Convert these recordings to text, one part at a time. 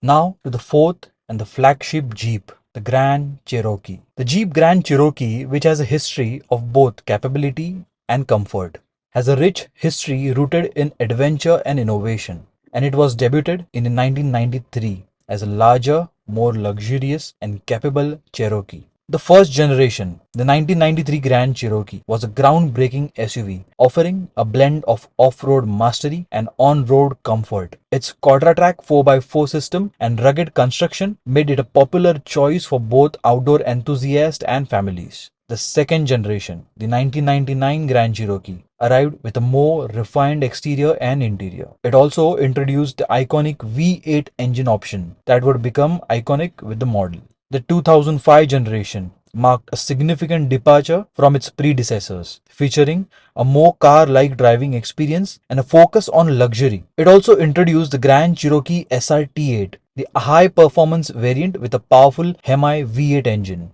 Now to the fourth and the flagship Jeep, the Grand Cherokee. The Jeep Grand Cherokee, which has a history of both capability and comfort, has a rich history rooted in adventure and innovation, and it was debuted in 1993 as a larger, more luxurious, and capable Cherokee. The first generation, the 1993 Grand Cherokee, was a groundbreaking SUV offering a blend of off-road mastery and on-road comfort. Its Quadratrac 4x4 system and rugged construction made it a popular choice for both outdoor enthusiasts and families. The second generation, the 1999 Grand Cherokee, arrived with a more refined exterior and interior. It also introduced the iconic V8 engine option that would become iconic with the model. The 2005 generation marked a significant departure from its predecessors, featuring a more car-like driving experience and a focus on luxury. It also introduced the Grand Cherokee SRT8, the high-performance variant with a powerful Hemi V8 engine.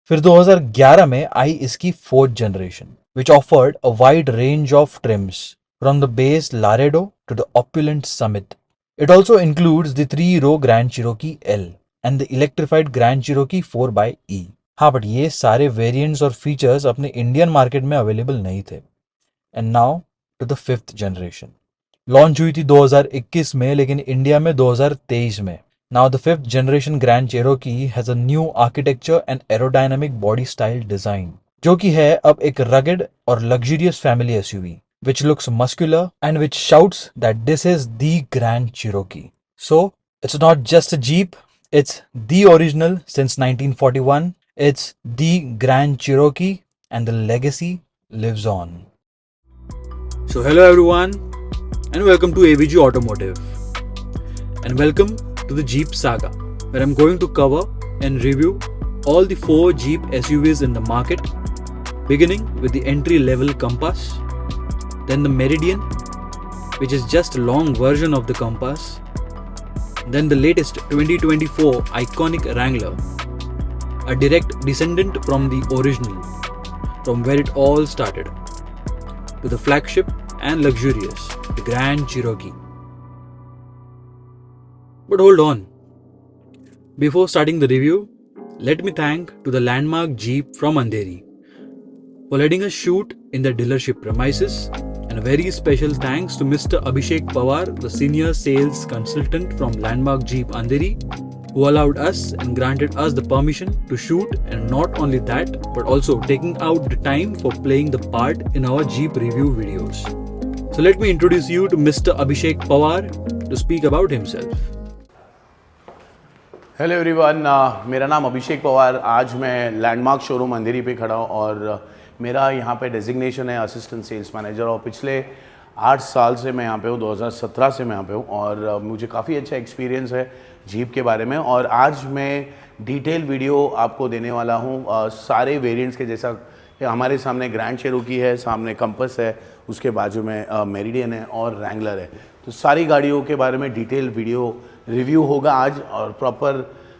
फिर 2011 में आई इसकी fourth generation which offered a wide range of trims from the base Laredo to the opulent Summit. It also includes the 3-row Grand Cherokee L and the electrified Grand Cherokee 4xe. हाँ but ये सारे variants और features अपने Indian market में available नहीं थे. And now to the fifth generation. Launch हुई थी 2021 में लेकिन इंडिया में 2023 में. Now the fifth generation Grand Cherokee has a new architecture and aerodynamic body style design, जो कि है अब एक rugged और luxurious family SUV, which looks muscular and which shouts that this is the Grand Cherokee. So it's not just a Jeep, it's the original since 1941. It's the Grand Cherokee and the legacy lives on. So hello everyone and welcome to AVG Automotive and welcome to the Jeep saga, where I'm going to cover and review all the 4 Jeep SUVs in the market, beginning with the entry-level Compass, then the Meridian, which is just a long version of the Compass, then the latest 2024 iconic Wrangler, a direct descendant from the original, from where it all started, to the flagship and luxurious, the Grand Cherokee. But hold on. Before starting the review, let me thank to the Landmark Jeep from Andheri for letting us shoot in their dealership premises, and a very special thanks to Mr. Abhishek Pawar, the senior sales consultant from Landmark Jeep Andheri, who allowed us and granted us the permission to shoot, and not only that, but also taking out the time for playing the part in our Jeep review videos. So let me introduce you to Mr. Abhishek Pawar to speak about himself. Hello everyone, मेरा नाम अभिषेक पवार. आज मैं landmark showroom अंधेरी पे खड़ा हूँ और मेरा यहाँ पे डेजिग्नेशन है असिस्टेंट सेल्स मैनेजर और पिछले 8 साल से मैं यहाँ पे हूँ. 2017 से मैं यहाँ पे हूँ और मुझे काफ़ी अच्छा एक्सपीरियंस है जीप के बारे में. और आज मैं डिटेल वीडियो आपको देने वाला हूँ सारे वेरिएंट्स के. जैसा हमारे सामने ग्रैंड चेरोकी है, सामने कंपस है, उसके बाजू में मेरिडियन है और रैंगलर है. तो सारी गाड़ियों के बारे में डिटेल वीडियो रिव्यू होगा आज और प्रॉपर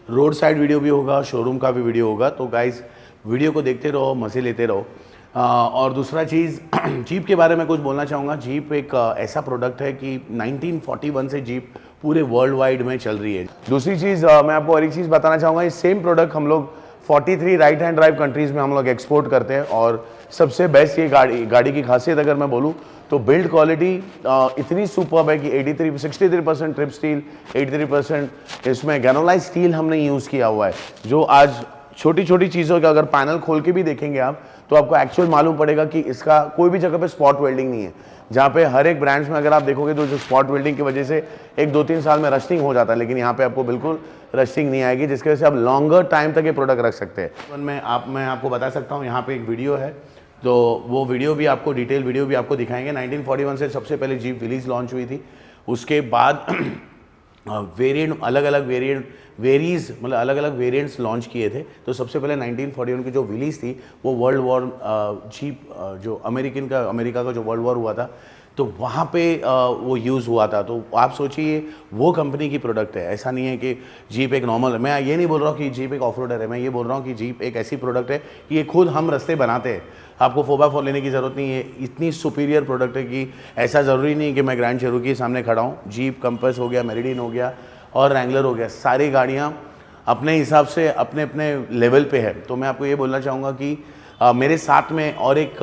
रोड साइड वीडियो भी होगा, शोरूम का भी वीडियो होगा. तो गाइस वीडियो को देखते रहो, मज़े लेते रहो. और दूसरा चीज़ जीप के बारे में कुछ बोलना चाहूँगा. जीप एक ऐसा प्रोडक्ट है कि 1941 से जीप पूरे वर्ल्ड वाइड में चल रही है. दूसरी चीज़ मैं आपको और एक चीज़ बताना चाहूँगा. ये सेम प्रोडक्ट हम लोग 43 राइट हैंड ड्राइव कंट्रीज़ में हम लोग एक्सपोर्ट करते हैं. और सबसे बेस्ट ये गाड़ी की खासियत अगर मैं बोलूँ तो बिल्ड क्वालिटी इतनी सुपर्ब है कि 63% ट्रिप स्टील, 83% इसमें गैनोलाइज स्टील हमने यूज़ किया हुआ है. जो आज छोटी छोटी चीज़ों का अगर पैनल खोल के भी देखेंगे आप तो आपको एक्चुअल मालूम पड़ेगा कि इसका कोई भी जगह पे स्पॉट वेल्डिंग नहीं है. जहाँ पे हर एक ब्रांड्स में अगर आप देखोगे तो जो स्पॉट वेल्डिंग की वजह से 1-2-3 साल में रस्टिंग हो जाता है, लेकिन यहाँ पे आपको बिल्कुल रस्टिंग नहीं आएगी, जिसकी वजह से आप लॉन्गर टाइम तक ये प्रोडक्ट रख सकते हैं. मैं आपको बता सकता हूँ यहाँ पे एक वीडियो है, तो वो वीडियो भी आपको डिटेल वीडियो भी आपको दिखाएंगे. 1941 से सबसे पहले जीप विलीज लॉन्च हुई थी. उसके बाद वेरिएंट अलग अलग वेरिएंट्स लॉन्च किए थे. तो सबसे पहले 1941 की जो विलीज थी वो वर्ल्ड वॉर जीप जो अमेरिका का जो वर्ल्ड वॉर हुआ था तो वहाँ पे वो यूज़ हुआ था. तो आप सोचिए वो कंपनी की प्रोडक्ट है. ऐसा नहीं है कि जीप एक नॉर्मल है. मैं ये नहीं बोल रहा हूँ कि जीप एक ऑफ रोडर है. मैं ये बोल रहा हूँ कि जीप एक ऐसी प्रोडक्ट है कि ये खुद हम रास्ते बनाते हैं. आपको 4x4 लेने की ज़रूरत नहीं है. इतनी सुपीरियर प्रोडक्ट है कि ऐसा ज़रूरी नहीं कि मैं ग्रैंड चेरोकी के सामने खड़ा हूँ. जीप कंपस हो गया, मेरिडियन हो गया, और रैंगलर हो गया, सारी गाड़ियाँ अपने हिसाब से अपने अपने लेवल पे है। तो मैं आपको ये बोलना चाहूँगा कि मेरे साथ में और एक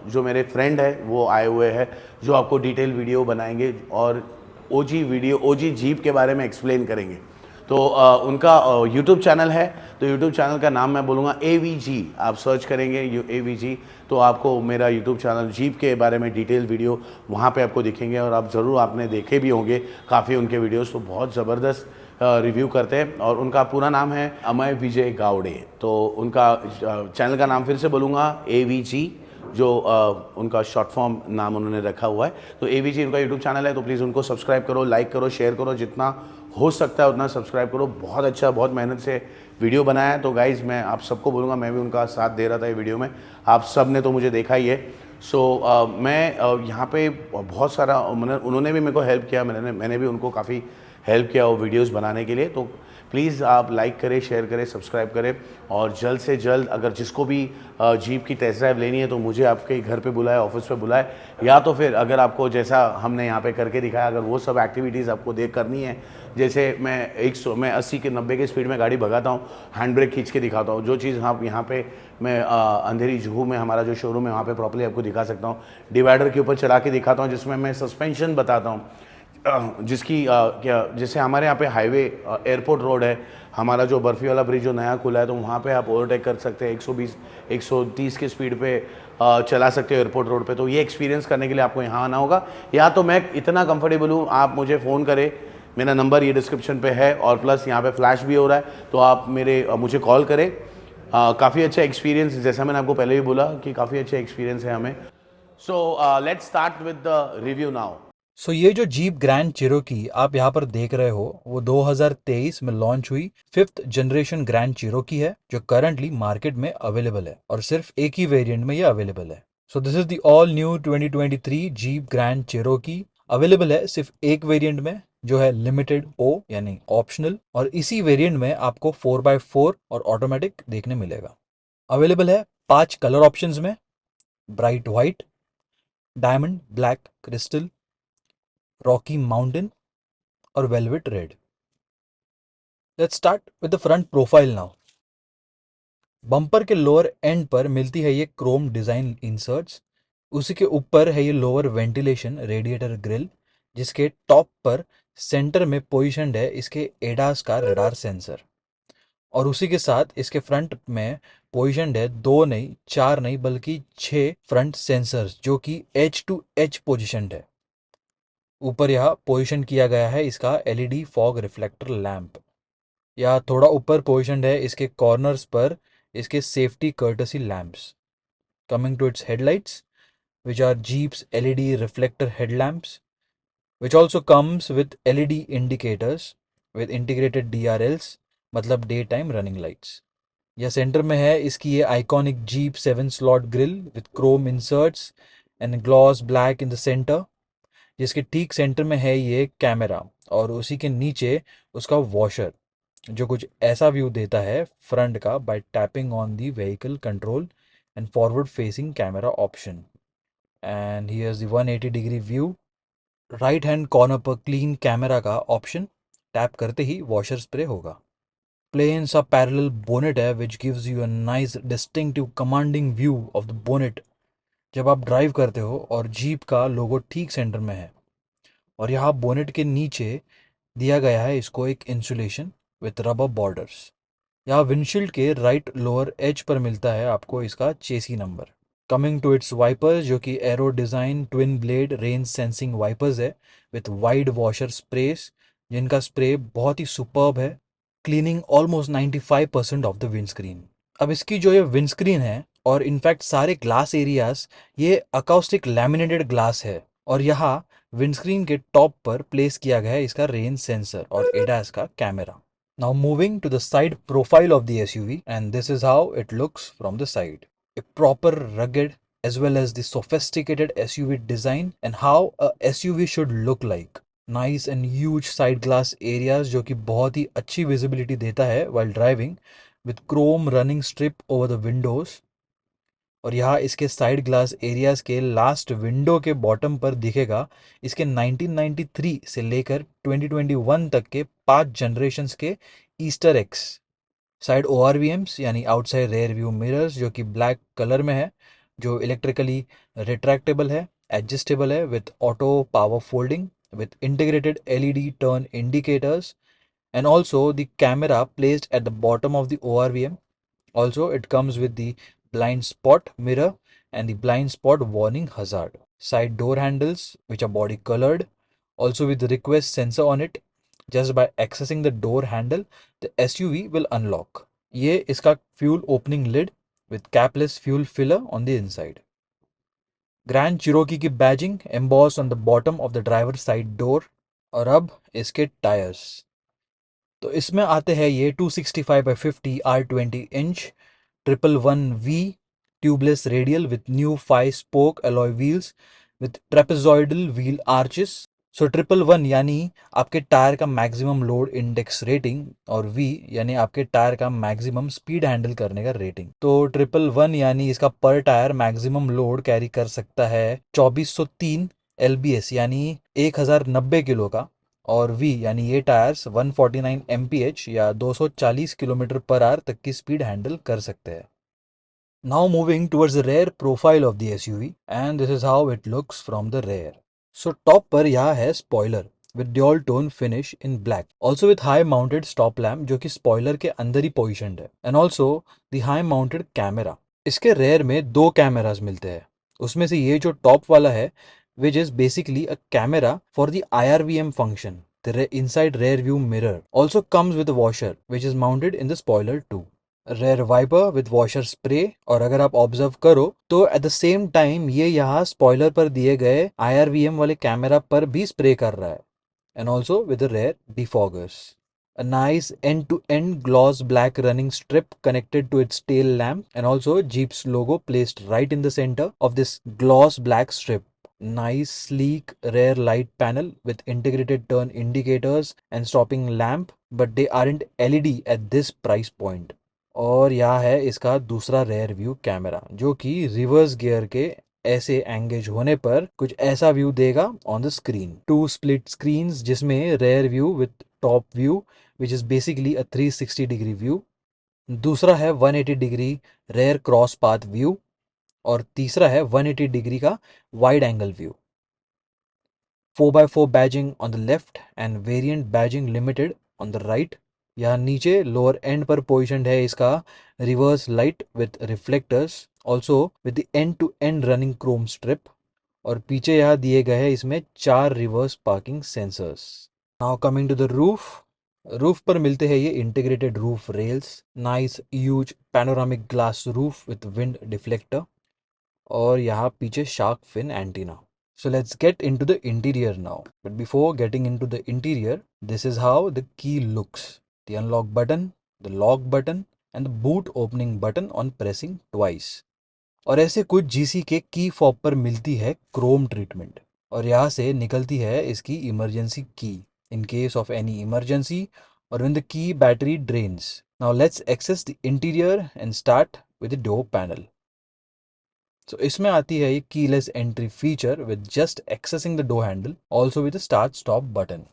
जो मेरे फ्रेंड है वो आए हुए हैं, जो आपको डिटेल वीडियो बनाएंगे और ओजी जीप के बारे में एक्सप्लेन करेंगे। तो उनका यूट्यूब चैनल है, तो यूट्यूब चैनल का नाम मैं बोलूँगा AVG। आप सर्च करेंगे AVG तो आपको मेरा यूट्यूब चैनल जीप के बारे में डिटेल वीडियो वहाँ पे आपको दिखेंगे, और आप ज़रूर आपने देखे भी होंगे काफ़ी उनके वीडियोस, तो बहुत ज़बरदस्त रिव्यू करते हैं। और उनका पूरा नाम है अमय विजय गावड़े। तो उनका चैनल का नाम फिर से बोलूँगा AVG, जो उनका शॉर्ट फॉर्म नाम उन्होंने रखा हुआ है। तो AVG उनका यूट्यूब चैनल है, तो प्लीज़ उनको सब्सक्राइब करो, लाइक करो, शेयर करो, जितना हो सकता है उतना सब्सक्राइब करो। बहुत अच्छा, बहुत मेहनत से वीडियो बनाया है। तो गाइज़ मैं आप सबको बोलूँगा, मैं भी उनका साथ दे रहा था ये वीडियो में, आप सब ने तो मुझे देखा ही है। सो मैं यहाँ पे बहुत सारा उन्होंने भी मेरे को हेल्प किया, मैंने भी उनको काफ़ी हेल्प किया वो वीडियोस बनाने के लिए। तो प्लीज़ आप लाइक करें, शेयर करें, सब्सक्राइब करें, और जल्द से जल्द अगर जिसको भी जीप की टेस्ट ड्राइव लेनी है तो मुझे आपके घर पे बुलाए, ऑफिस पे बुलाए, या तो फिर अगर आपको जैसा हमने यहाँ पे करके दिखाया, अगर वो सब एक्टिविटीज़ आपको देख करनी है, जैसे मैं 80 के 90 की स्पीड में गाड़ी भगाता हूँ, हैंड ब्रेक खींच के दिखाता हूँ, जो चीज़ आप यहाँ पे मैं अंधेरी जुहू में हमारा जो शोरूम है वहाँ पे प्रॉपर्ली आपको दिखा सकता हूँ। डिवाइडर के ऊपर चढ़ा के दिखाता हूँ, जिसमें मैं सस्पेंशन बताता हूँ, जिसकी क्या जैसे हमारे यहाँ पे हाईवे एयरपोर्ट रोड है, हमारा जो बर्फ़ी वाला ब्रिज जो नया खुला है, तो वहाँ पे आप ओवरटेक कर सकते हैं 120 130 की स्पीड पे चला सकते हो एयरपोर्ट रोड पे। तो ये एक्सपीरियंस करने के लिए आपको यहाँ आना होगा, या तो मैं इतना कंफर्टेबल हूँ, आप मुझे फ़ोन करें, मेरा नंबर ये डिस्क्रिप्शन पे है, और प्लस यहाँ पे फ्लैश भी हो रहा है, तो आप मुझे कॉल करें। काफ़ी अच्छा एक्सपीरियंस, जैसा मैंने आपको पहले भी बोला कि काफ़ी अच्छा एक्सपीरियंस है हमें। So let's start with the review now. So ये जो जीप ग्रैंड चिरोकी आप यहाँ पर देख रहे हो वो 2023 में लॉन्च हुई 5th जनरेशन ग्रैंड चिरोकी है, जो करंटली मार्केट में अवेलेबल है, और सिर्फ एक ही वेरिएंट में ये अवेलेबल है। So this is the all new 2023 jeep grand Cherokee. Available है सिर्फ एक वेरिएंट में, जो है लिमिटेड ओ यानी ऑप्शनल, और इसी वेरिएंट में आपको 4x4 और ऑटोमेटिक देखने मिलेगा। अवेलेबल है 5 कलर ऑप्शंस में: bright white, diamond black crystal, rocky mountain और velvet red. Let's start with the front profile now. Bumper के लोअर एंड पर मिलती है ये क्रोम डिजाइन इंसर्ट्स। उसी के ऊपर है ये लोअर वेंटिलेशन रेडिएटर ग्रिल, जिसके टॉप पर सेंटर में पोजीशनड है इसके एडास का रडार सेंसर, और उसी के साथ इसके फ्रंट में पोजीशनड है 2 नहीं 4 नहीं बल्कि 6 फ्रंट सेंसर्स, जो कि एच टू एच पोजिशनड है। ऊपर यह पोजीशन किया गया है इसका एलईडी फॉग रिफ्लेक्टर लैंप। या थोड़ा ऊपर पोजिशनड है इसके कॉर्नर्स पर इसके safety courtesy lamps. Coming to its headlights, which are Jeep's LED reflector headlamps, which also comes with LED indicators with integrated DRLs, मतलब डे टाइम रनिंग लाइट्स। यह centre में है इसकी ये iconic jeep 7 slot grill with Chrome inserts and gloss black in the centre, जिसके ठीक centre में है ये कैमरा, और उसी के नीचे उसका वॉशर, जो कुछ ऐसा व्यू देता है फ्रंट का by tapping on the vehicle control and forward facing camera option. And here's the 180 degree view. Right hand corner पर क्लीन कैमरा का ऑप्शन, टैप करते ही वॉशर स्प्रे होगा। प्लेन सा पैरेलल बोनेट है which gives you a nice distinctive commanding view of the bonnet जब आप drive करते हो, और जीप का लोगो ठीक सेंटर में है। और यहाँ बोनेट के नीचे दिया गया है इसको एक इंसुलेशन विथ रबर बॉर्डर्स। यहाँ विंडशील्ड के राइट लोअर एज पर मिलता है आपको इसका chassis number. Coming to its wipers, जो कि aero design twin blade rain sensing wipers है विथ वाइड वॉशर स्प्रेस, जिनका स्प्रे बहुत ही सुपर्ब है, cleaning almost 95% of the windscreen. अब इसकी जो ये विंडस्क्रीन है, और इनफैक्ट सारे ग्लास एरियाज, ये अकाउस्टिक लैमिनेटेड ग्लास है, और यहाँ विंडस्क्रीन के टॉप पर प्लेस किया गया है इसका रेन सेंसर और एडास का camera. Now moving to the side profile of the SUV, and this is how it looks from the side. A proper rugged as well as the sophisticated SUV design and how a SUV should look like. Nice and huge side glass areas जो कि बहुत ही अच्छी visibility देता है while driving, with chrome running strip over the windows, और यहाँ इसके side glass areas के लास्ट विंडो के बॉटम पर दिखेगा इसके 1993 से लेकर 2021 तक के 5 जनरेशन्स के ईस्टर एग्स। साइड ORVMs यानी आउटसाइड रेयर व्यू मिरर्स जो कि ब्लैक कलर में है, जो इलेक्ट्रिकली रिट्रैक्टेबल है, एडजस्टेबल है with auto power folding with integrated LED turn indicators, and also the camera placed at the bottom of the ORVM. Also, it comes with the blind spot mirror and the blind spot warning hazard. Side door handles, which are body colored, also with the request sensor on it. Just by accessing the door handle, the SUV will unlock. ये इसका fuel opening lid with capless fuel filler on the inside. Grand Cherokee की badging emboss on the bottom of the driver side door. और अब इसके tyres, तो इसमें आते हैं ये 265/50 R20 inch 111V tubeless radial with new 5 spoke alloy wheels with trapezoidal wheel arches. So 111 यानी आपके टायर का मैक्सिमम लोड इंडेक्स रेटिंग, और V यानी आपके टायर का मैक्सिमम स्पीड हैंडल करने का रेटिंग। तो 111 यानी इसका पर टायर मैक्सिमम लोड कैरी कर सकता है 2403 LBS यानी 1090 किलो का, और V यानी ये टायर्स 149 mph या 240 किलोमीटर पर आवर तक की स्पीड हैंडल कर सकते हैं। Now moving towards the rear profile of the SUV, and this is how it looks from the rear. So top पर यहाँ है spoiler with dual tone finish in black, also with high mounted stop lamp जो कि spoiler के अंदर ही positioned है, and also the high mounted camera. इसके rear में दो cameras मिलते हैं, उसमें से ये जो top वाला है which is basically a camera for the IRVM function. The inside rear view mirror also comes with a washer which is mounted in the spoiler too. Rear wiper with washer spray, और अगर आप observe करो तो at the same time ये यहाँ spoiler पर दिए गए IRVM वाले कैमरा पर भी स्प्रे कर रहा है, and also with rear defoggers. A nice end-to-end gloss black running strip connected to its tail lamp, and also Jeep's logo placed right in the center of this gloss black strip. Nice sleek rear light panel with integrated turn indicators and stopping lamp, but they aren't LED at this price point. और यह है इसका दूसरा rear view camera जो कि reverse gear के ऐसे engage होने पर कुछ ऐसा व्यू देगा on the screen. 2 split screens जिसमें rear view with top view which is basically a 360 degree view, दूसरा है 180 degree rear cross path view, और तीसरा है 180 डिग्री का wide angle view. 4x4 badging on the left and variant badging limited on the right. यहाँ नीचे lower end पर positioned है इसका reverse light with reflectors, also with the end to and running chrome strip, और पीछे यहाँ दिए गए हैं इसमें 4 reverse parking sensors. Now coming to the roof, roof पर मिलते हैं ये integrated roof rails, nice huge panoramic glass roof with wind deflector, और यहाँ पीछे shark fin antenna. So let's get into the interior now. But before getting into the interior, this is how the key looks. The unlock button, the lock button, and the boot opening button on pressing twice. और ऐसे कुछ GC के key fob पर मिलती है Chrome treatment, और यहाँ से निकलती है इसकी इमरजेंसी की in case of any emergency or when the key battery drains. Now let's access the interior and start with the door panel. So इसमें आती है ये keyless entry feature with just accessing the door handle, also with start stop button.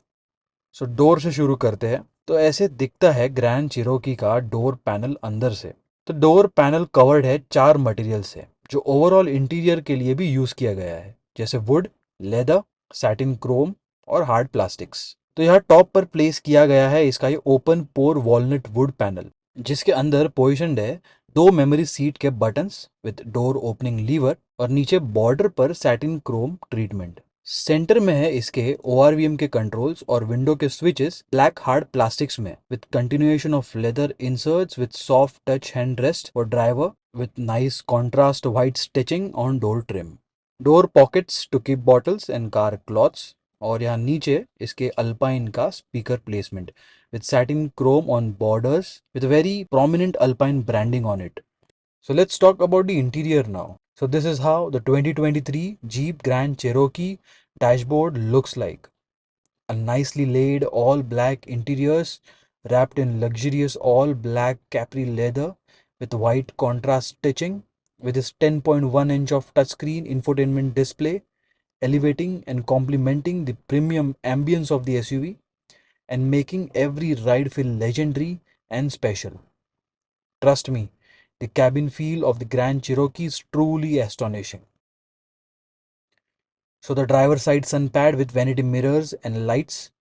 So door से शुरू करते हैं। तो ऐसे दिखता है ग्रैंड चिरोकी का डोर पैनल अंदर से। तो डोर पैनल कवर्ड है 4 मटेरियल से जो ओवरऑल इंटीरियर के लिए भी यूज किया गया है, जैसे वुड, लेदर, सैटिन क्रोम और हार्ड प्लास्टिक्स। तो यहाँ टॉप पर प्लेस किया गया है इसका ये open pore walnut wood panel, जिसके अंदर पोजिशनड है 2 मेमोरी सीट के buttons with door opening lever, और नीचे बॉर्डर पर सैटिन क्रोम ट्रीटमेंट। सेंटर में है इसके ORVM के कंट्रोल्स और विंडो के स्विचेस ब्लैक हार्ड प्लास्टिक्स में with continuation of leather inserts with soft touch hand rest for driver with nice contrast white stitching on door trim. Door pockets to keep bottles and car cloths, और यहाँ नीचे इसके Alpine का speaker placement with satin chrome on borders with very prominent Alpine branding on it. So let's talk about the interior now. So this is how the 2023 Jeep Grand Cherokee dashboard looks like. A nicely laid all black interiors wrapped in luxurious all black capri leather with white contrast stitching, with its 10.1-inch of touchscreen infotainment display, elevating and complementing the premium ambience of the SUV and making every ride feel legendary and special. Trust me, the cabin feel of the Grand Cherokee is truly astonishing. So the driver side sun pad with vanity mirrors and lights,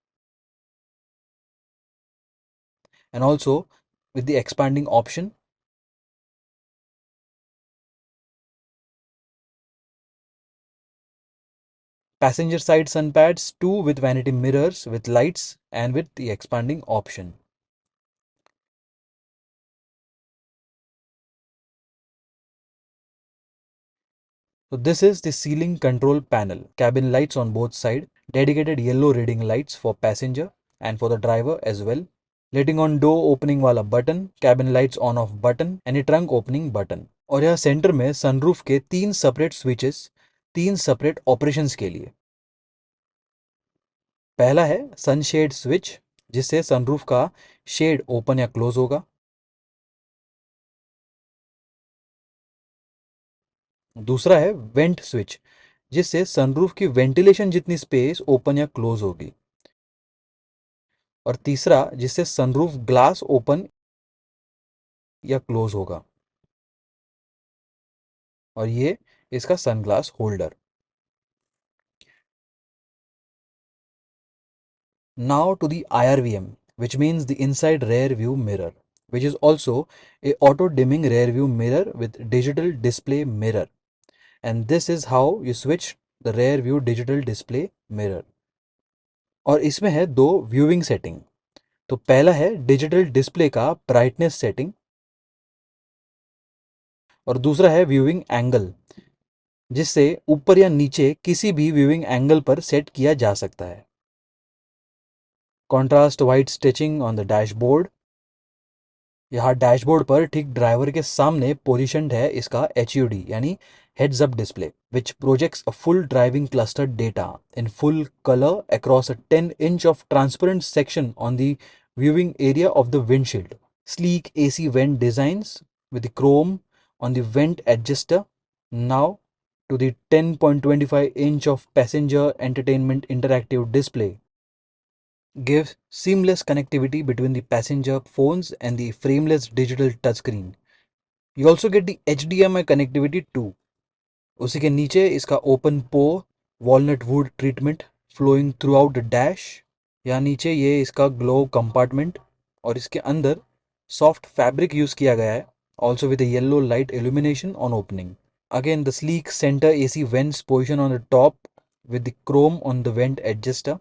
and also with the expanding option. Passenger side sun pads too with vanity mirrors with lights and with the expanding option. So this is the ceiling control panel. Cabin lights on both sides, dedicated yellow reading lights for passenger and for the driver as well. Letting on door opening वाला button, cabin lights on off button and trunk opening button. और यहाँ centre में sunroof के 3 separate switches 3 separate operations के लिए. पहला है sunshade switch जिससे सनरूफ का शेड ओपन या क्लोज होगा. दूसरा है वेंट स्विच जिससे सनरूफ की वेंटिलेशन जितनी स्पेस ओपन या क्लोज होगी. और तीसरा जिससे सनरूफ ग्लास ओपन या क्लोज होगा. और ये इसका sunglass holder. Now to the IRVM, which means the inside rear view mirror, which is also a auto dimming rear view mirror with digital display mirror. And this is how you switch the rear view digital display mirror. और इसमें है दो viewing setting. तो पहला है digital display का brightness setting और दूसरा है व्यूइंग एंगल जिससे ऊपर या नीचे किसी भी व्यूइंग एंगल पर सेट किया जा सकता है. Contrast white stitching on the dashboard. यहाँ डैशबोर्ड पर ठीक ड्राइवर के सामने पोजीशनड है इसका HUD यानी heads up display which projects a full driving cluster data in full color across a 10-inch of transparent section on the viewing area of the windshield. Sleek AC vent designs with the chrome on the vent adjuster. Now to the 10.25-inch of passenger entertainment interactive display gives seamless connectivity between the passenger phones and the frameless digital touchscreen. You also get the HDMI connectivity too. उसी के नीचे इसका open pore walnut wood treatment flowing throughout the dash. यहाँ नीचे ये इसका glow compartment और इसके अंदर सॉफ्ट फैब्रिक यूज किया गया है also with yellow light illumination on opening. Again the sleek centre AC vents position on the top with the Chrome on the went adjuster.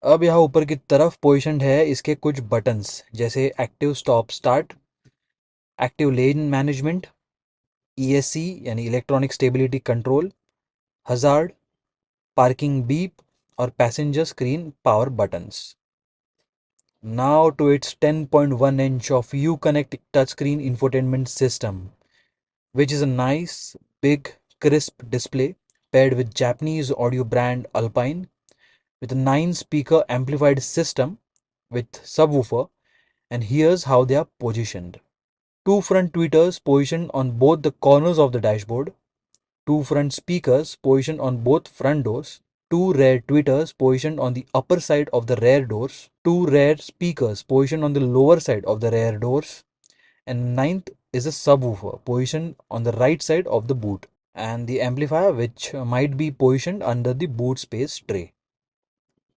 अब यहाँ ऊपर की तरफ पोजिशनड है इसके कुछ बटन्स जैसे active stop start, active lane management, ESC यानी electronic stability control, hazard, parking beep और passenger screen power buttons. Now to its 10.1-inch of Uconnect touchscreen infotainment system, which is a nice, big, crisp display paired with Japanese audio brand Alpine with a 9-speaker amplified system with subwoofer, and here's how they are positioned. Two front tweeters positioned on both the corners of the dashboard, two front speakers positioned on both front doors, two rear tweeters positioned on the upper side of the rear doors, two rear speakers positioned on the lower side of the rear doors, and ninth is a subwoofer positioned on the right side of the boot, and the amplifier which might be positioned under the boot space tray.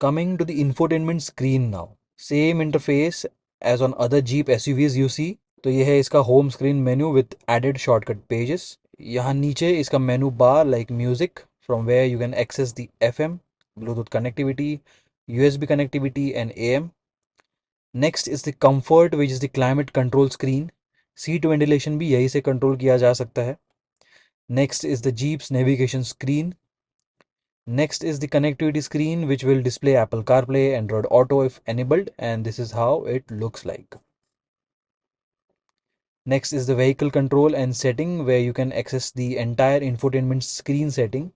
Coming to the infotainment screen now. Same interface as on other Jeep SUVs you see. तो ये है इसका home screen menu with added shortcut pages. यहाँ नीचे इसका menu bar like music from where you can access the FM, Bluetooth connectivity, USB connectivity and AM. Next is the comfort which is the climate control screen. Seat ventilation भी यही से control किया जा सकता है. Next is the Jeep's navigation screen. Next is the connectivity screen which will display Apple CarPlay, Android Auto if enabled, and this is how it looks like. Next is the vehicle control and setting where you can access the entire infotainment screen setting.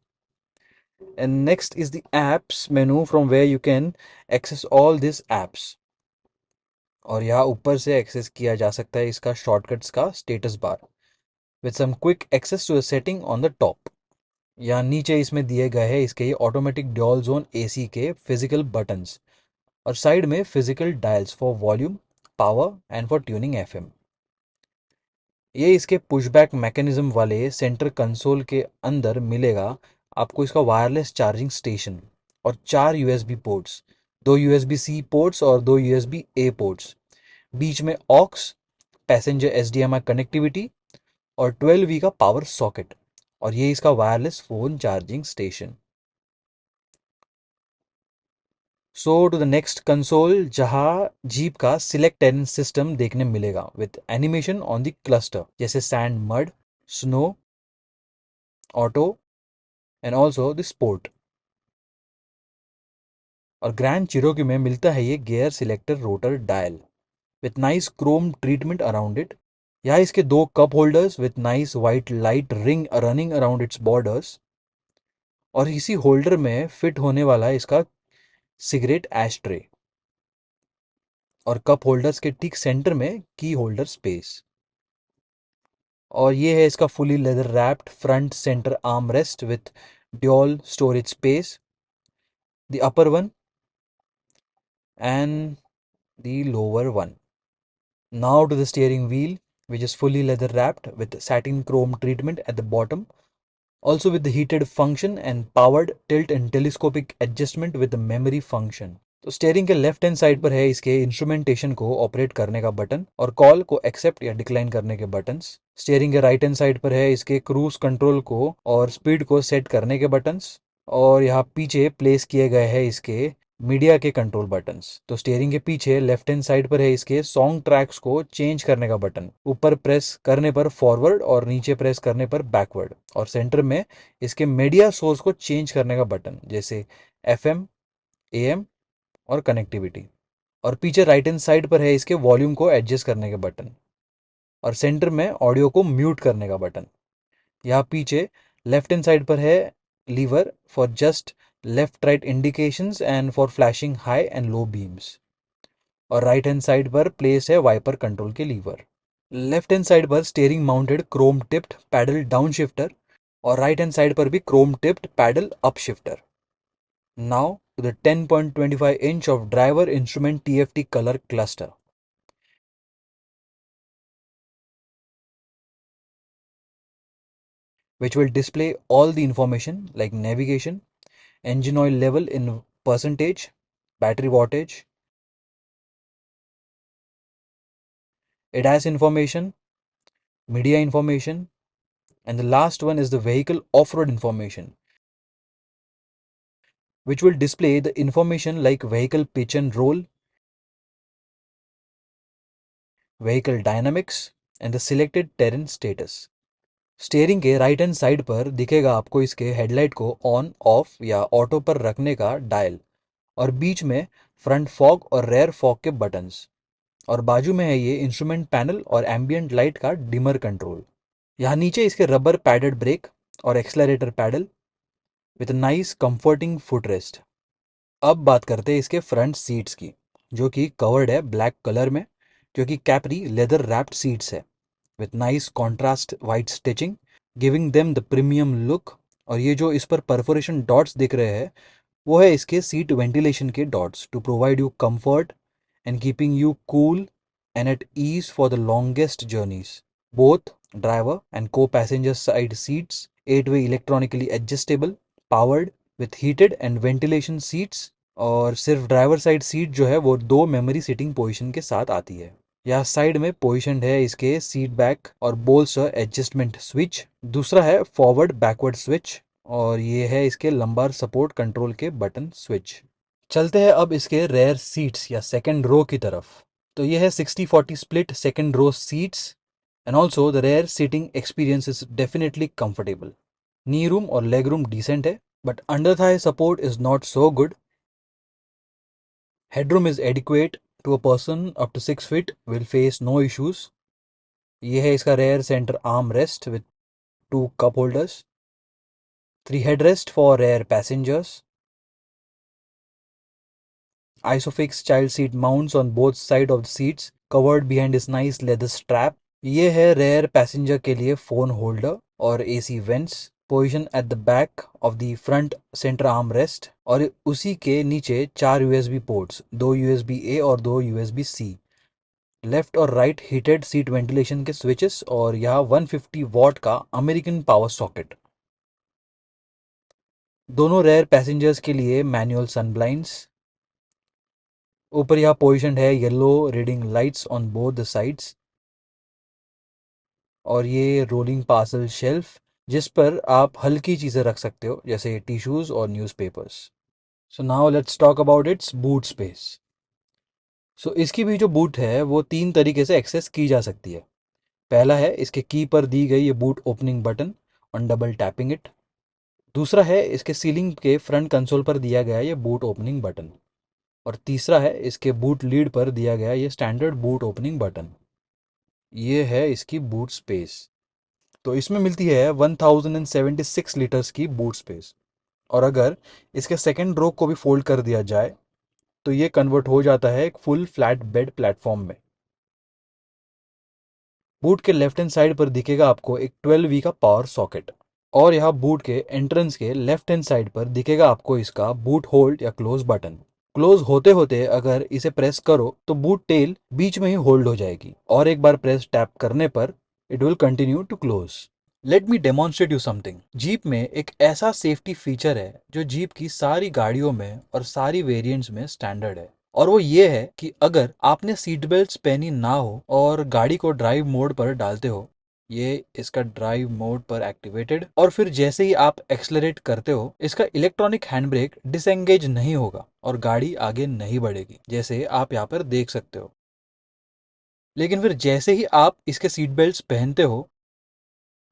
And next is the apps menu from where you can access all these apps. और यहाँ ऊपर से access किया जा सकता है इसका shortcuts का status bar. with some quick access to a setting on the top. यहाँ नीचे इसमें दिए गए हैं इसके ये ऑटोमेटिक ड्यूल जोन एसी के फिजिकल बटन्स और साइड में physical dials for volume, power and for tuning FM. ये इसके पुशबैक मैकेनिज्म वाले सेंटर कंसोल के अंदर मिलेगा आपको इसका वायरलेस चार्जिंग स्टेशन और 4 USB ports, 2 USB C ports और 2 यूएसबी ए पोर्ट्स, बीच में ऑक्स, पैसेंजर एचडीएमआई कनेक्टिविटी और 12V का पावर सॉकेट और ये इसका wireless phone charging station. So to the next console जहाँ जीप का सिलेक्ट टेरेन सिस्टम देखने मिलेगा with animation on the cluster जैसे sand, mud, snow, auto and also the sport. और ग्रैंड चिरोकी में मिलता है ये gear selector rotor dial with nice chrome treatment around it. यहाँ इसके 2 cup holders with nice white light ring running around its borders और इसी holder में फिट होने वाला है इसका सिगरेट एश ट्रे और कप होल्डर्स के ठीक सेंटर में की होल्डर स्पेस। और ये है इसका fully leather wrapped front centre arm rest with dual storage space, the upper one and the lower one. Now to the steering wheel, which is fully leather wrapped with satin chrome treatment at the bottom, also with the heated function and powered tilt and telescopic adjustment with the memory function. तो steering के left hand side पर है इसके instrumentation को operate करने का button और call को एक्सेप्ट या डिक्लाइन करने के बटन्स। स्टेयरिंग के राइट हैंड साइड पर है इसके क्रूज कंट्रोल को और स्पीड को सेट करने के बटन्स और यहाँ पीछे प्लेस किए गए हैं इसके मीडिया के कंट्रोल बटन्स। तो स्टीयरिंग के पीछे लेफ्ट हैंड साइड पर है इसके सॉन्ग ट्रैक्स को चेंज करने का बटन, ऊपर प्रेस करने पर फॉरवर्ड और नीचे प्रेस करने पर बैकवर्ड और सेंटर में इसके मीडिया सोर्स को चेंज करने का बटन जैसे एफएम, एएम और कनेक्टिविटी। और पीछे राइट हैंड साइड पर है इसके वॉल्यूम को एडजस्ट करने के बटन और सेंटर में ऑडियो को म्यूट करने का बटन। यहाँ पीछे लेफ्ट हैंड साइड पर है lever for just left right indications and for flashing high and low beams और राइट हैंड साइड पर प्लेस है वाइपर कंट्रोल के लीवर। लेफ्ट हैंड साइड पर steering mounted chrome tipped paddle down shifter और right hand side पर भी chrome tipped paddle up shifter. Now to the 10.25 inch of driver instrument TFT color cluster, which will display all the information like navigation, engine oil level in percentage, battery wattage, ADAS information, media information, and the last one is the vehicle off-road information, which will display the information like vehicle pitch and roll, vehicle dynamics, and the selected terrain status. Steering के right hand side पर दिखेगा आपको इसके headlight को on, of या auto पर रखने का डायल और बीच में फ्रंट फॉग और रेयर फॉग के बटन्स और बाजू में है ये इंस्ट्रूमेंट पैनल और एम्बियंट लाइट का डिमर कंट्रोल। यहाँ नीचे इसके रबर पैडेड ब्रेक और accelerator pedal with nice comforting foot rest. अब बात करते हैं इसके फ्रंट सीट्स की जो कि कवर्ड है ब्लैक कलर में, जो कि कैपरी लेदर रैप्ड सीट्स है with nice contrast white stitching giving them the premium look. और ये जो इस पर परफोरेशन डॉट्स दिख रहे हैं वो है इसके सीट वेंटिलेशन के dots to provide you comfort and keeping you cool and at ease for the longest journeys. Both driver and co-passenger side seats 8-way electronically adjustable, powered with heated and ventilation seats और सिर्फ driver side seat जो है वो 2 memory seating position के साथ आती है। यहाँ साइड में पोजीशन है इसके सीट बैक और बोल्स्टर एडजस्टमेंट स्विच, दूसरा है फॉरवर्ड बैकवर्ड स्विच और ये है इसके लंबार सपोर्ट कंट्रोल के बटन स्विच। चलते हैं अब इसके रेयर सीट्स या सेकंड रो की तरफ। तो ये है 60-40 split second row seats and also the rear seating experience is definitely comfortable. Knee room और लेग रूम डिसेंट है but under thigh support is not so good. Headroom is adequate to a person up to 6 feet will face no issues. ये है इसका rear centre arm rest with 2 cup holders, 3 headrest for rear passengers, Isofix child seat mounts on both sides of the seats, covered behind this nice leather strap. ये है rare passenger के लिए phone holder और AC vents, position at the back of the front centre arm rest, और उसी के नीचे 4 USB ports, 2 USB A और 2 यूएसबी सी, लेफ्ट और राइट हीटेड सीट वेंटिलेशन के स्विचेस, और यहाँ 150 वॉट का अमेरिकन पावर सॉकेट। दोनों रेयर पैसेंजर्स के लिए मैनुअल सन ब्लाइंड्स। ऊपर यहाँ पोजिशन है yellow reading lights on both the sides, और ये रोलिंग पार्सल शेल्फ जिस पर आप हल्की चीज़ें रख सकते हो जैसे टिश्यूज और newspapers. So now let's talk about its boot space. So इसकी भी जो बूट है वो 3 तरीके से एक्सेस की जा सकती है। पहला है इसके की पर दी गई ये boot opening button on double tapping it. दूसरा है इसके सीलिंग के फ्रंट कंसोल पर दिया गया ये बूट ओपनिंग बटन। और तीसरा है इसके बूट लीड पर दिया गया ये स्टैंडर्ड बूट ओपनिंग बटन। ये है इसकी बूट स्पेस। तो इसमें मिलती है 1076 लीटर्स की बूट स्पेस। और अगर इसके सेकंड रो को भी फोल्ड कर दिया जाए तो ये कन्वर्ट हो जाता है एक फुल फ्लैट बेड प्लेटफॉर्म में। बूट के लेफ्ट हैंड साइड पर दिखेगा आपको एक 12V का पावर सॉकेट, और यहाँ बूट के एंट्रेंस के लेफ्ट हैंड साइड पर दिखेगा आपको इसका बूट होल्ड या क्लोज बटन। क्लोज होते होते अगर इसे प्रेस करो तो बूट टेल बीच में ही होल्ड हो जाएगी, और एक बार प्रेस टैप करने पर it will continue to close. Let me demonstrate you something. Jeep में एक ऐसा सेफ्टी फीचर है जो जीप की सारी गाड़ियों में और सारी वेरिएंट्स में स्टैंडर्ड है, और वो ये है कि अगर आपने सीट बेल्ट पहनी ना हो और गाड़ी को ड्राइव मोड पर डालते हो, ये इसका ड्राइव मोड पर एक्टिवेटेड, और फिर जैसे ही आप एक्सलरेट करते हो इसका इलेक्ट्रॉनिक हैंड ब्रेक डिसएंगेज नहीं होगा और गाड़ी आगे नहीं बढ़ेगी, जैसे आप यहाँ पर देख सकते हो। लेकिन फिर जैसे ही आप इसके सीट बेल्ट पहनते हो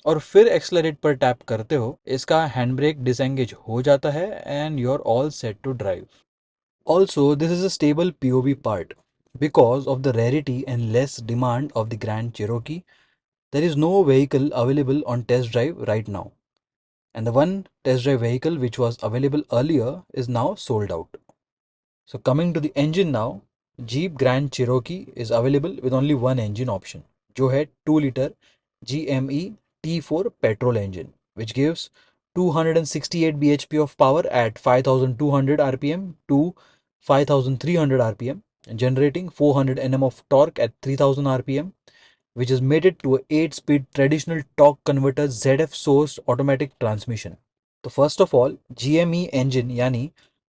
और फिर एक्सलरेट पर टैप करते हो, इसका हैंड ब्रेक डिसएंगेज हो जाता है and you are all set to drive. Also, this is a stable POV part. Because of the rarity and less demand of the Grand Cherokee, there is no vehicle available on test drive right now. And the one test drive vehicle which was available earlier is now sold out. So coming to the engine now, Jeep Grand Cherokee is available with only one engine option, जो है 2 liter GME T4 petrol engine, which gives 268 bhp of power at 5200 rpm to 5300 rpm, generating 400 Nm of torque at 3000 rpm, which is mated to a 8-speed traditional torque converter ZF sourced automatic transmission. So first of all, GME engine yani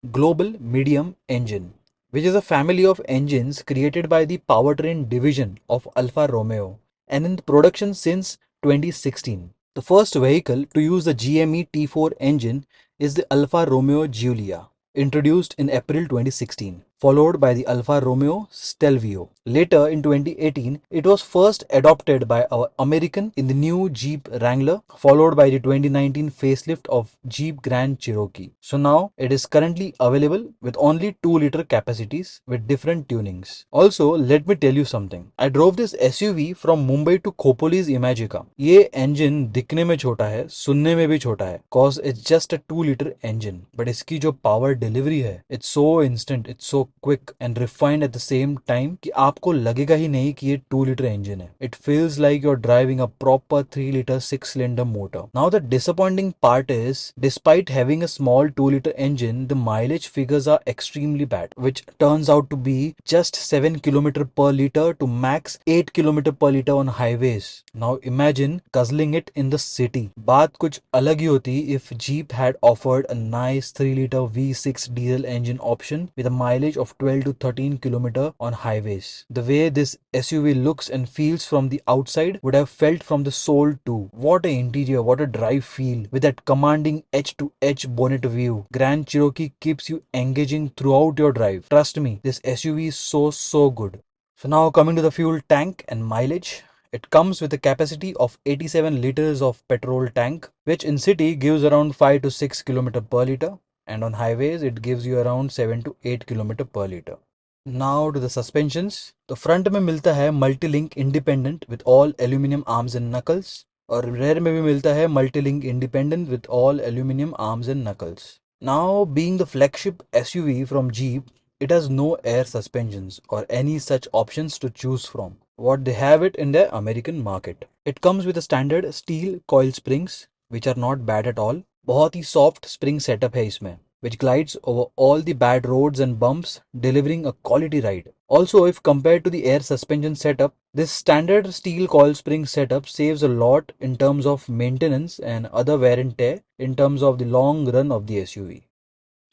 Global Medium Engine, which is a family of engines created by the powertrain division of Alfa Romeo and in production since 2016. The first vehicle to use the GME T4 engine is the Alfa Romeo Giulia, introduced in April 2016, followed by the Alfa Romeo Stelvio. Later in 2018, it was first adopted by our American in the new Jeep Wrangler, followed by the 2019 facelift of Jeep Grand Cherokee. So now it is currently available with only 2 liter capacities with different tunings. Also, let me tell you something. I drove this SUV from Mumbai to Khopolis Imagica. ये engine दिखने में छोटा है, सुनने में भी छोटा है, cause it's just a 2 liter engine. But इसकी जो power delivery है, it's so instant, it's so quick and refined at the same time कि आपको लगेगा ही नहीं कि ये 2 liter engine है. It feels like you're driving a proper 3 liter 6-cylinder motor. Now the disappointing part is, despite having a small 2 liter engine, the mileage figures are extremely bad, which turns out to be just 7 km per liter to max 8 km per liter on highways. Now imagine guzzling it in the city. बात कुछ अलग ही होती if Jeep had offered a nice 3 liter V6 diesel engine option with a mileage of 12 to 13 km on highways. The way this SUV looks and feels from the outside would have felt from the soul too. What a interior, what a drive feel with that commanding edge to edge bonnet view. Grand Cherokee keeps you engaging throughout your drive. Trust me, this SUV is so good. So now coming to the fuel tank and mileage. It comes with a capacity of 87 liters of petrol tank, which in city gives around 5 to 6 km per liter, and on highways it gives you around 7 to 8 km per liter. Now to the suspensions. तो front में मिलता है multi link independent with all aluminium arms and knuckles, और rare में भी मिलता है multi link independent with all aluminium arms and knuckles. Now being the flagship SUV from Jeep, it has no air suspensions or any such options to choose from. what they have it in their American market. It comes with a standard steel coil springs, which are not bad at all. बहुत ही soft spring setup है इसमें, which glides over all the bad roads and bumps, delivering a quality ride. Also, if compared to the air suspension setup, this standard steel coil spring setup saves a lot in terms of maintenance and other wear and tear in terms of the long run of the SUV.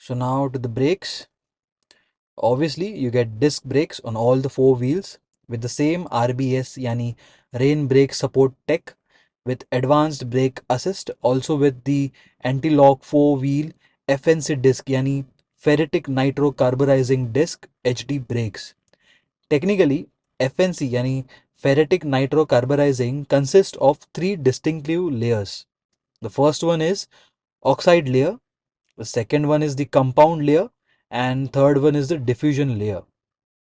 So now to the brakes. Obviously, you get disc brakes on all the four wheels with the same RBS yani rain brake support tech with advanced brake assist, also with the anti-lock four wheel FNC disc yani ferritic nitro carburizing disc HD brakes. Technically, FNC yani ferritic nitro carburizing consists of three distinctive layers. The first one is oxide layer, the second one is the compound layer, and third one is the diffusion layer.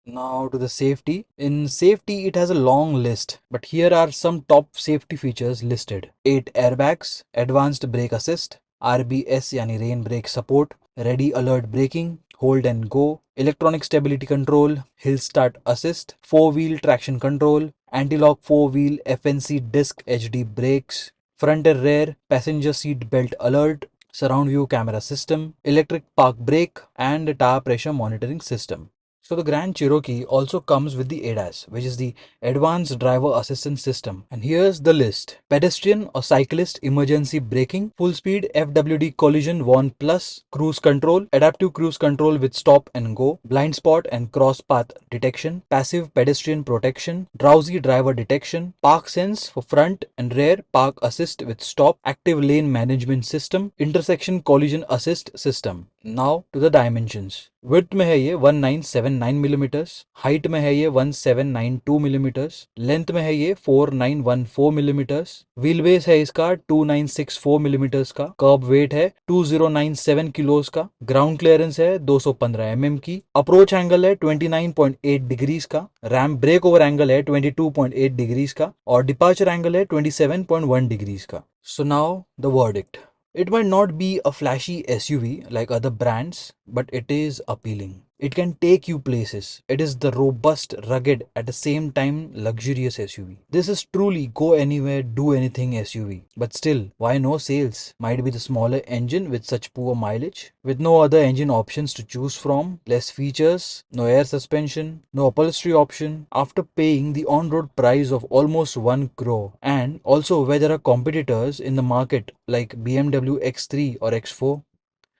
Now to the safety. In safety, it has a long list, but here are some top safety features listed. 8 airbags, advanced brake assist, RBS yani rain brake support, ready alert braking, hold and go, electronic stability control, hill start assist, 4-wheel traction control, anti-lock 4-wheel FNC disc HD brakes, front and rear passenger seat belt alert, surround view camera system, electric park brake, and tire pressure monitoring system. So the Grand Cherokee also comes with the ADAS, which is the Advanced Driver Assistance System. And here's the list. Pedestrian or cyclist emergency braking, full speed FWD collision warn plus, cruise control, adaptive cruise control with stop and go, blind spot and cross path detection, passive pedestrian protection, drowsy driver detection, park sense for front and rear, park assist with stop, active lane management system, intersection collision assist system. Now to the dimensions. Width में है ये 1979 millimetres, height में है ये 1792 millimetres, length में है ये 4914 millimetres, wheel base है इसका 2964 मिलीमीटर्स का, कर्ब वेट है 2097 किलोस का, ग्राउंड क्लियरेंस है 215 की, अप्रोच एंगल है 29.8 डिग्रीज का, रैम ब्रेक ओवर एंगल है 22.8 डिग्रीज का और डिपार्चर एंगल है 27.1 डिग्रीज का. So now the verdict. It might not be a flashy SUV like other brands, but it is appealing. It can take you places. It is the robust, rugged, at the same time luxurious SUV. This is truly go anywhere, do anything SUV. But still, why no sales? Might be the smaller engine with such poor mileage, with no other engine options to choose from, less features, no air suspension, no upholstery option, after paying the on-road price of almost 1 crore, and also where there are competitors in the market like BMW X3 or X4,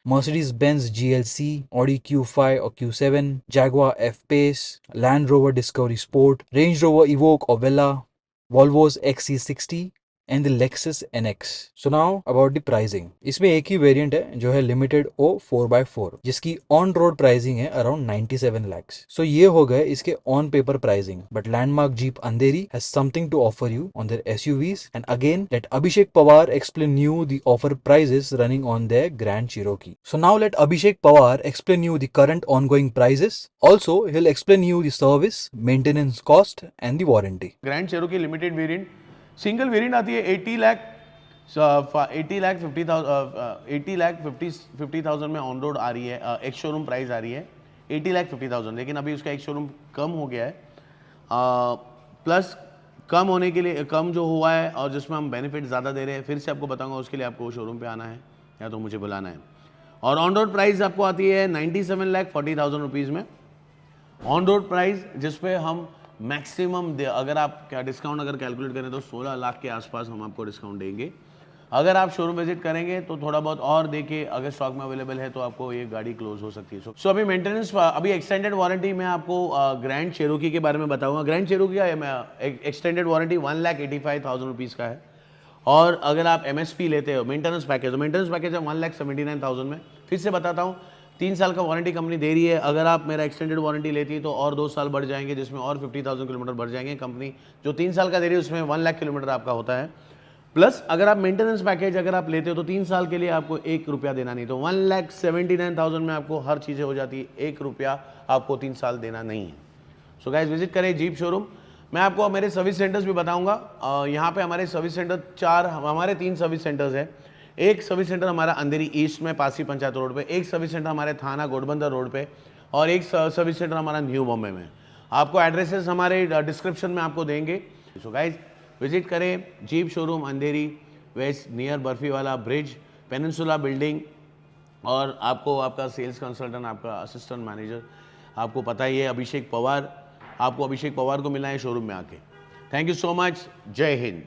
Mercedes-Benz GLC, Audi Q5 or Q7, Jaguar F-Pace, Land Rover Discovery Sport, Range Rover Evoque or Vela, Volvo's XC60 and the Lexus NX. So now about the pricing. इसमें एक ही variant है जो है limited O 4x4 जिसकी on road pricing है around 97 lakhs. So ये हो गए इसके on paper pricing. But Landmark Jeep Andheri has something to offer you on their SUVs. And again, let Abhishek Pawar explain you the offer prices running on their Grand Cherokee. So now let Abhishek Pawar explain you the current ongoing prices. Also, he'll explain you the service, maintenance cost and the warranty. Grand Cherokee limited variant single variant आती है 80 लाख 50,000 में on road आ रही है, एक showroom price आ रही है 80,50,000, लेकिन अभी उसका एक शोरूम कम हो गया है. प्लस कम होने के लिए कम जो हुआ है और जिसमें हम बेनिफिट ज़्यादा दे रहे हैं, फिर से आपको बताऊंगा, उसके लिए आपको शोरूम पे आना है या तो मुझे बुलाना है. और ऑन रोड प्राइस आपको आती है 97,40,000 रुपीज़ में ऑन रोड प्राइस, जिसपे हम मैक्सिमम अगर आप क्या डिस्काउंट अगर कैलकुलेट करें तो 16 लाख के आसपास हम आपको डिस्काउंट देंगे. अगर आप शोरूम विजिट करेंगे तो थोड़ा बहुत और देखिए, अगर स्टॉक में अवेलेबल है तो आपको ये गाड़ी क्लोज हो सकती है. सो अभी मेंटेनेंस, अभी एक्सटेंडेड वारंटी में आपको ग्रैंड चेरोकी के बारे में बताऊंगा. ग्रैंड चेरोकी का एक्सटेंडेड वारंटी 1,85,000 रुपीज़ का है. और अगर आप MSP लेते हो मेंटेनेंस पैकेज, तो मेंटेनेंस पैकेज है 1,79,000 में. फिर से बताता हूँ, 3 साल का वारंटी कंपनी दे रही है. अगर आप मेरा एक्सटेंडेड वारंटी लेती है तो और 2 साल बढ़ जाएंगे, जिसमें और 50,000 किलोमीटर बढ़ जाएंगे. कंपनी जो 3 साल का दे रही है उसमें 1 लाख किलोमीटर आपका होता है. प्लस अगर आप मेंटेनेंस पैकेज अगर आप लेते हो तो 3 साल के लिए आपको 1 रुपया देना नहीं. तो 1,79,000 में आपको हर चीज़ें हो जाती है, 1 रुपया आपको 3 साल देना नहीं है. सो गाइस, विजिट करें जीप शोरूम. मैं आपको मेरे सर्विस सेंटर्स भी बताऊंगा. यहाँ पे हमारे सर्विस सेंटर 3 सर्विस सेंटर्स हैं. एक सर्विस सेंटर हमारा अंधेरी ईस्ट में पासी पंचायत रोड पे, एक सर्विस सेंटर हमारे थाना गोडबंदर रोड पे और एक सर्विस सेंटर हमारा न्यू बॉम्बे में. आपको एड्रेसेस हमारे डिस्क्रिप्शन में आपको देंगे। सो गाइज विजिट करें Jeep showroom Andheri west near Barfiwala bridge peninsula building. और आपको आपका सेल्स कंसल्टेंट आपका असिस्टेंट मैनेजर आपको पता ही है अभिषेक पवार, आपको अभिषेक पवार को मिलना है शोरूम में आके। थैंक यू सो मच, जय Hind.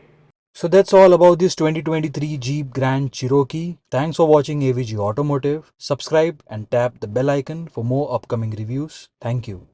So that's all about this 2023 Jeep Grand Cherokee. Thanks for watching AVG Automotive. Subscribe and tap the bell icon for more upcoming reviews. Thank you.